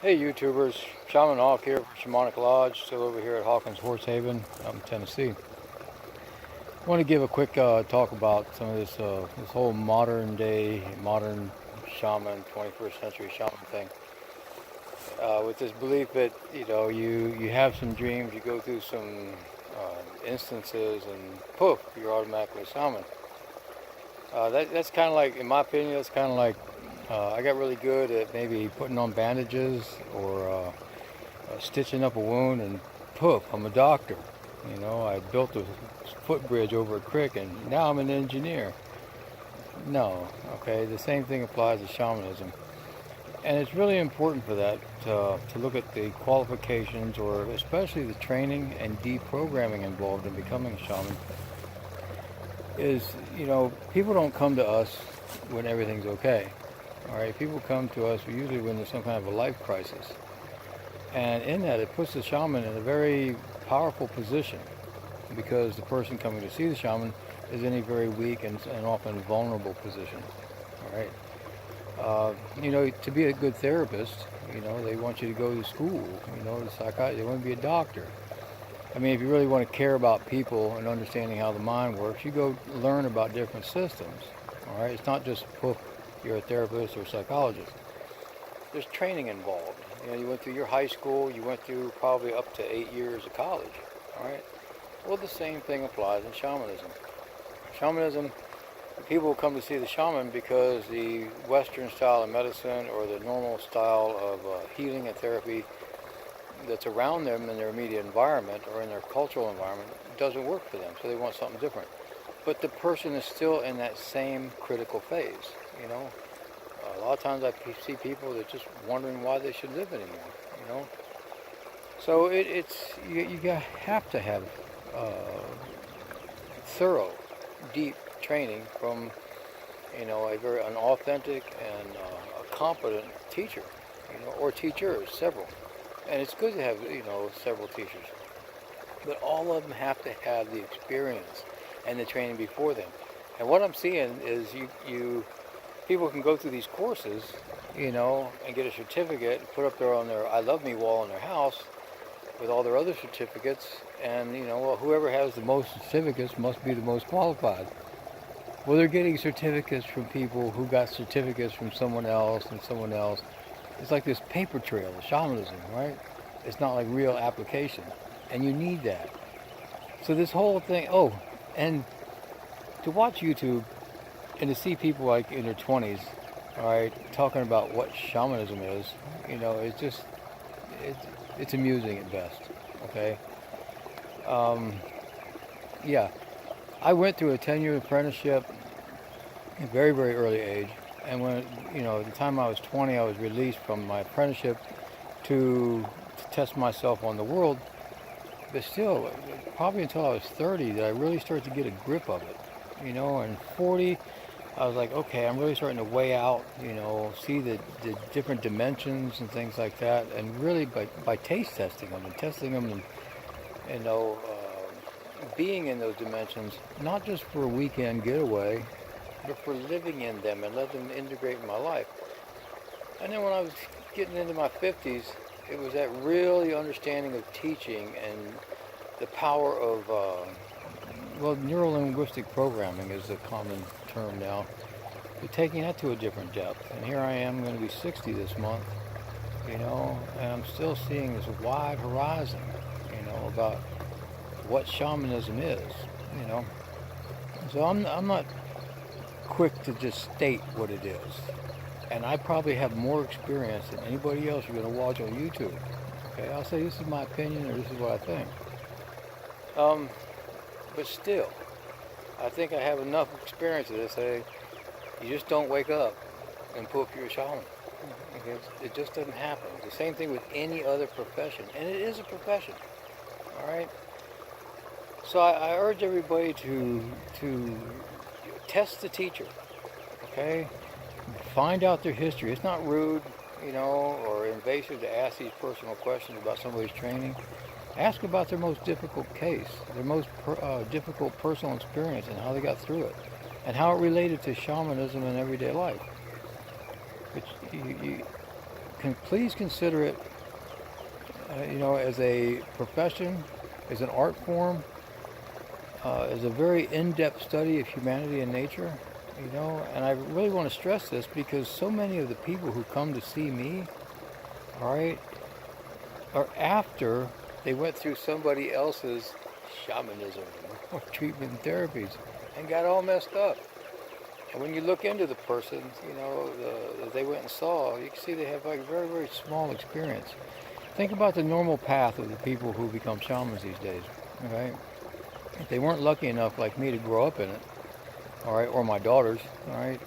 Hey YouTubers, Shaman Hawk here for Shamanic Lodge, still over here at Hawkins Horse Haven out in Tennessee. I want to give a quick talk about some of this whole modern day, modern shaman, 21st century shaman thing. With this belief that, you have some dreams, you go through some instances and poof, you're automatically a shaman. That's kind of like, in my opinion, that's kind of like I got really good at maybe putting on bandages or stitching up a wound, and poof, I'm a doctor. I built a footbridge over a creek, and now I'm an engineer. No, okay, the same thing applies to shamanism. And it's really important for that to look at the qualifications, or especially the training and deprogramming involved in becoming a shaman. People don't come to us when everything's okay. All right, people come to us usually when there's some kind of a life crisis. And in that, it puts the shaman in a very powerful position, because the person coming to see the shaman is in a very weak and often vulnerable position. All right. To be a good therapist, they want you to go to school, the psychiatrist, they want to be a doctor. I mean, if you really want to care about people and understanding how the mind works, you go learn about different systems. All right. It's not just, poof, you're a therapist or a psychologist. There's training involved. You went through your high school, you went through probably up to 8 years of college. All right. Well, the same thing applies in shamanism. Shamanism, people come to see the shaman because the Western style of medicine, or the normal style of healing and therapy that's around them in their immediate environment or in their cultural environment, doesn't work for them. So they want something different. But the person is still in that same critical phase. A lot of times I see people that are just wondering why they should live anymore. So you have to have thorough, deep training from an authentic and a competent teacher, or teachers, several. And it's good to have several teachers, but all of them have to have the experience and the training before them. And what I'm seeing is people can go through these courses, and get a certificate and put up there on their I love me wall in their house with all their other certificates, and well, whoever has the most certificates must be the most qualified. Well, they're getting certificates from people who got certificates from someone else and someone else. It's like this paper trail of shamanism, right? It's not like real application, and you need that. So this whole thing, and to watch YouTube and to see people like in their 20s, all right, talking about what shamanism is, it's amusing at best. Okay. Yeah, I went through a 10-year apprenticeship at a very, very early age, and when at the time I was 20, I was released from my apprenticeship to test myself on the world. But still, probably until I was 30 did I really start to get a grip of it. And 40, I was like, okay, I'm really starting to weigh out, see the different dimensions and things like that. And really by taste testing them and testing them, and, being in those dimensions, not just for a weekend getaway, but for living in them and let them integrate in my life. And then when I was getting into my 50s, it was that really understanding of teaching and the power of, neuro-linguistic programming is a common term now. But taking that to a different depth. And here I am, going to be 60 this month, and I'm still seeing this wide horizon, about what shamanism is, So I'm not quick to just state what it is. And I probably have more experience than anybody else you're going to watch on YouTube. Okay, I'll say this is my opinion, or this is what I think. But still, I think I have enough experience to say, you just don't wake up and poof, you're a shaman. Okay? It just doesn't happen. The same thing with any other profession, and it is a profession. All right. So I urge everybody to test the teacher. Okay. Find out their history. It's not rude, or invasive to ask these personal questions about somebody's training. Ask about their most difficult case, their most difficult personal experience, and how they got through it, and how it related to shamanism in everyday life. But please consider it, as a profession, as an art form, as a very in-depth study of humanity and nature. And I really want to stress this because so many of the people who come to see me, all right, are after they went through somebody else's shamanism or treatment and therapies and got all messed up. And when you look into the person, that they went and saw, you can see they have like very, very small experience. Think about the normal path of the people who become shamans these days, okay? If they weren't lucky enough like me to grow up in it, all right, or my daughters, all right,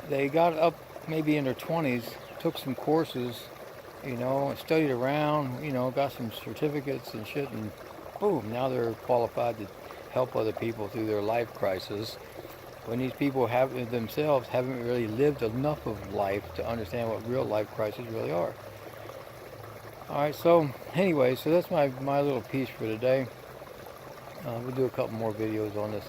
they got up maybe in their 20s, took some courses, and studied around, got some certificates and shit, and boom, now they're qualified to help other people through their life crisis, when these people themselves haven't really lived enough of life to understand what real life crises really are. All right, so anyway, so that's my little piece for today. We'll do a couple more videos on this.